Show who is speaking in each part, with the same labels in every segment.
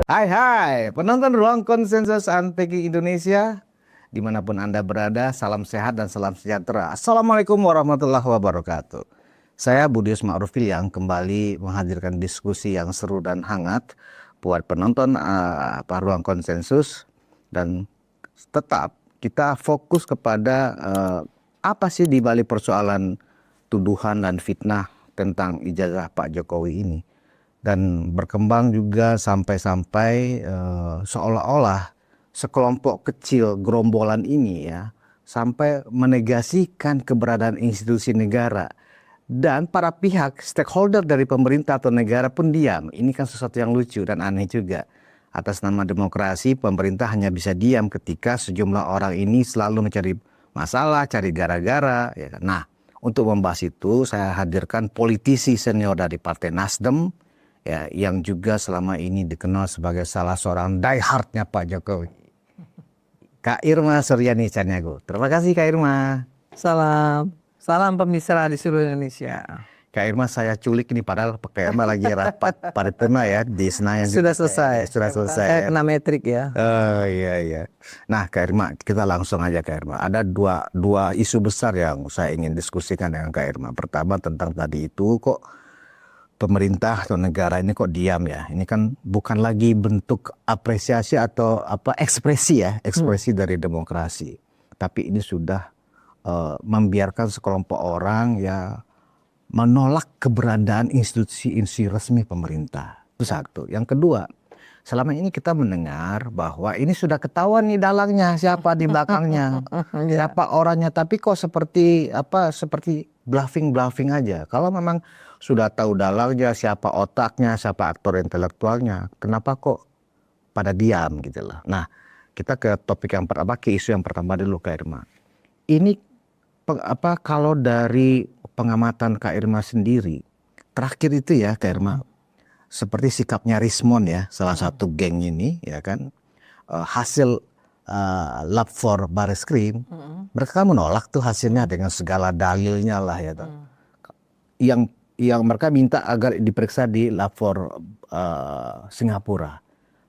Speaker 1: Hai penonton Ruang Konsensus Anteki Indonesia, dimanapun Anda berada, salam sehat dan salam sejahtera. Assalamualaikum warahmatullahi wabarakatuh. Saya Budius Ma'rufil yang kembali menghadirkan diskusi yang seru dan hangat buat penonton Ruang Konsensus, dan tetap kita fokus kepada apa sih di balik persoalan tuduhan dan fitnah tentang ijazah Pak Jokowi ini. Dan berkembang juga sampai-sampai seolah-olah sekelompok kecil gerombolan ini ya sampai menegasikan keberadaan institusi negara, dan para pihak stakeholder dari pemerintah atau negara pun diam. Ini kan sesuatu yang lucu dan aneh juga. Atas nama demokrasi, pemerintah hanya bisa diam ketika sejumlah orang ini selalu mencari masalah, cari gara-gara. Ya kan? Nah, untuk membahas itu saya hadirkan politisi senior dari Partai Nasdem, ya, yang juga selama ini dikenal sebagai salah seorang diehardnya Pak Jokowi, Kak Irma Suryani Chaniago. Terima kasih Kak Irma.
Speaker 2: Salam pemirsa di seluruh Indonesia.
Speaker 1: Kak Irma saya culik ini padahal Kak Irma lagi rapat paripurna ya di Senayan.
Speaker 2: Sudah selesai.
Speaker 1: Sudah selesai.
Speaker 2: Saya kena metrik ya.
Speaker 1: Oh iya. Nah Kak Irma, kita langsung aja Kak Irma. Ada dua isu besar yang saya ingin diskusikan dengan Kak Irma. Pertama tentang tadi itu, kok pemerintah atau negara ini kok diam ya. Ini kan bukan lagi bentuk apresiasi atau ekspresi dari demokrasi. Tapi ini sudah membiarkan sekelompok orang ya menolak keberadaan institusi resmi pemerintah. Itu satu. Yang kedua, selama ini kita mendengar bahwa ini sudah ketahuan nih dalangnya, siapa di belakangnya, siapa orangnya, tapi kok seperti bluffing aja. Kalau memang sudah tahu dalangnya, siapa otaknya, siapa aktor intelektualnya, kenapa kok pada diam gitu loh. Nah, kita ke topik yang pertama, ke isu yang pertama dulu Kak Irma. Ini kalau dari pengamatan Kak Irma sendiri, terakhir itu ya Kak Irma, seperti sikapnya Rismon ya, salah satu geng ini ya kan, hasil lab for Bareskrim, mereka menolak tuh hasilnya dengan segala dalilnya lah ya. Yang mereka minta agar diperiksa di lab for Singapura.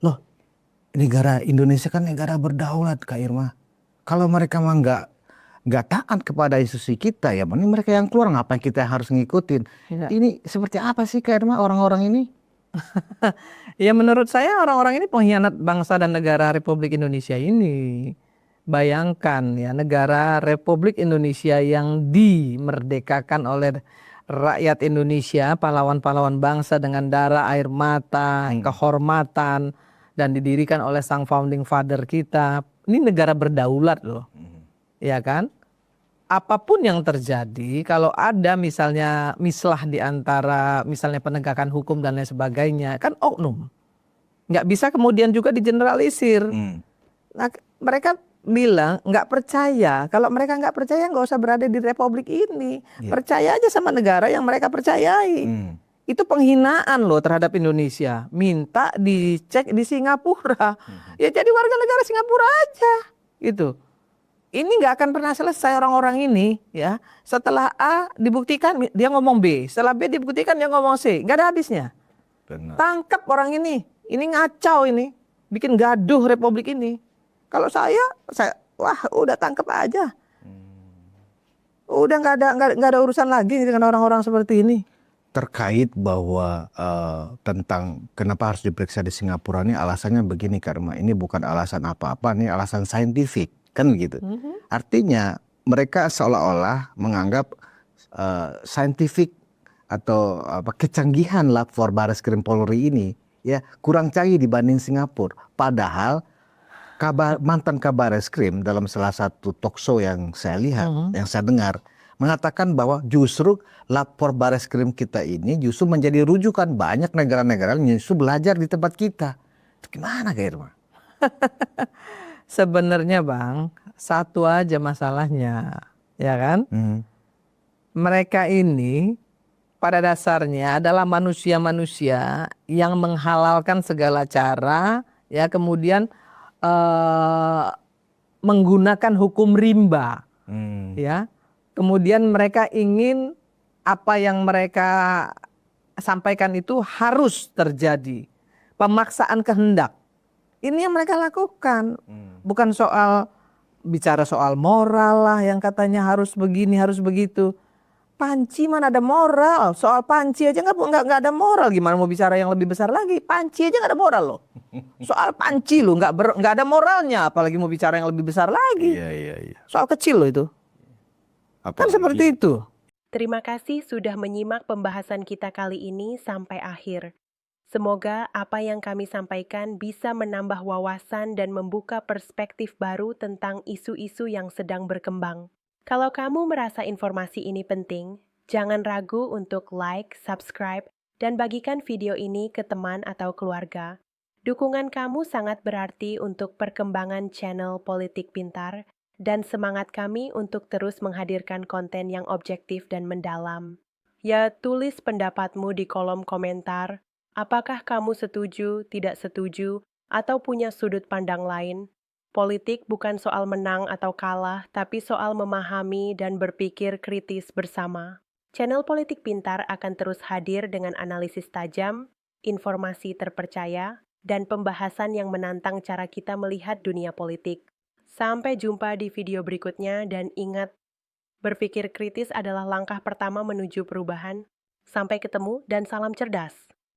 Speaker 1: Loh, negara Indonesia kan negara berdaulat Kak Irma. Kalau mereka mah nggak taat kepada institusi kita, ya mending mereka yang keluar, ngapain kita harus ngikutin. Ya. Ini seperti apa sih Kak Irma orang-orang ini?
Speaker 2: Ya menurut saya orang-orang ini pengkhianat bangsa dan negara Republik Indonesia ini. Bayangkan ya, negara Republik Indonesia yang dimerdekakan oleh rakyat Indonesia, pahlawan-pahlawan bangsa dengan darah, air mata, kehormatan, dan didirikan oleh sang founding father kita. Ini negara berdaulat loh. Ya kan? Apapun yang terjadi, kalau ada misalnya mislah di antara misalnya penegakan hukum dan lain sebagainya, kan oknum. Nggak bisa kemudian juga digeneralisir. Nah, mereka bilang nggak percaya. Kalau mereka nggak percaya, nggak usah berada di Republik ini. Percaya aja sama negara yang mereka percayai. Itu penghinaan loh terhadap Indonesia. Minta dicek di Singapura. Ya jadi warga negara Singapura aja. Gitu. Ini nggak akan pernah selesai orang-orang ini ya. Setelah A dibuktikan dia ngomong B, setelah B dibuktikan dia ngomong C, nggak ada habisnya. Benar. Tangkap orang ini ngacau ini, bikin gaduh Republik ini. Kalau saya wah udah tangkap aja, udah nggak ada urusan lagi dengan orang-orang seperti ini.
Speaker 1: Terkait bahwa tentang kenapa harus diperiksa di Singapura ini, alasannya begini Karma, ini bukan alasan apa-apa, ini alasan saintifik. Kan begitu. Artinya mereka seolah-olah menganggap saintifik atau kecanggihan lab for Bareskrim Polri ini ya kurang canggih dibanding Singapura. Padahal mantan Kabareskrim dalam salah satu talkshow yang saya lihat, yang saya dengar, mengatakan bahwa justru lab for Bareskrim kita ini justru menjadi rujukan banyak negara-negara yang justru belajar di tempat kita. Itu gimana Kak Irma?
Speaker 2: Sebenarnya Bang, satu aja masalahnya, ya kan? Mereka ini pada dasarnya adalah manusia-manusia yang menghalalkan segala cara, ya kemudian menggunakan hukum rimba, ya. Kemudian mereka ingin apa yang mereka sampaikan itu harus terjadi. pemaksaan kehendak. Ini yang mereka lakukan. Bukan soal bicara soal moral lah yang katanya harus begini, harus begitu. Panci mana ada moral? Soal panci aja nggak ada moral. Gimana mau bicara yang lebih besar lagi? Panci aja nggak ada moral loh. Soal panci loh nggak ada moralnya. Apalagi mau bicara yang lebih besar lagi.
Speaker 1: Iya.
Speaker 2: Soal kecil loh itu. Kan seperti itu.
Speaker 3: Terima kasih sudah menyimak pembahasan kita kali ini sampai akhir. Semoga apa yang kami sampaikan bisa menambah wawasan dan membuka perspektif baru tentang isu-isu yang sedang berkembang. Kalau kamu merasa informasi ini penting, jangan ragu untuk like, subscribe, dan bagikan video ini ke teman atau keluarga. Dukungan kamu sangat berarti untuk perkembangan channel Politik Pintar dan semangat kami untuk terus menghadirkan konten yang objektif dan mendalam. Ya, tulis pendapatmu di kolom komentar. Apakah kamu setuju, tidak setuju, atau punya sudut pandang lain? Politik bukan soal menang atau kalah, tapi soal memahami dan berpikir kritis bersama. Channel Politik Pintar akan terus hadir dengan analisis tajam, informasi terpercaya, dan pembahasan yang menantang cara kita melihat dunia politik. Sampai jumpa di video berikutnya dan ingat, berpikir kritis adalah langkah pertama menuju perubahan. Sampai ketemu dan salam cerdas.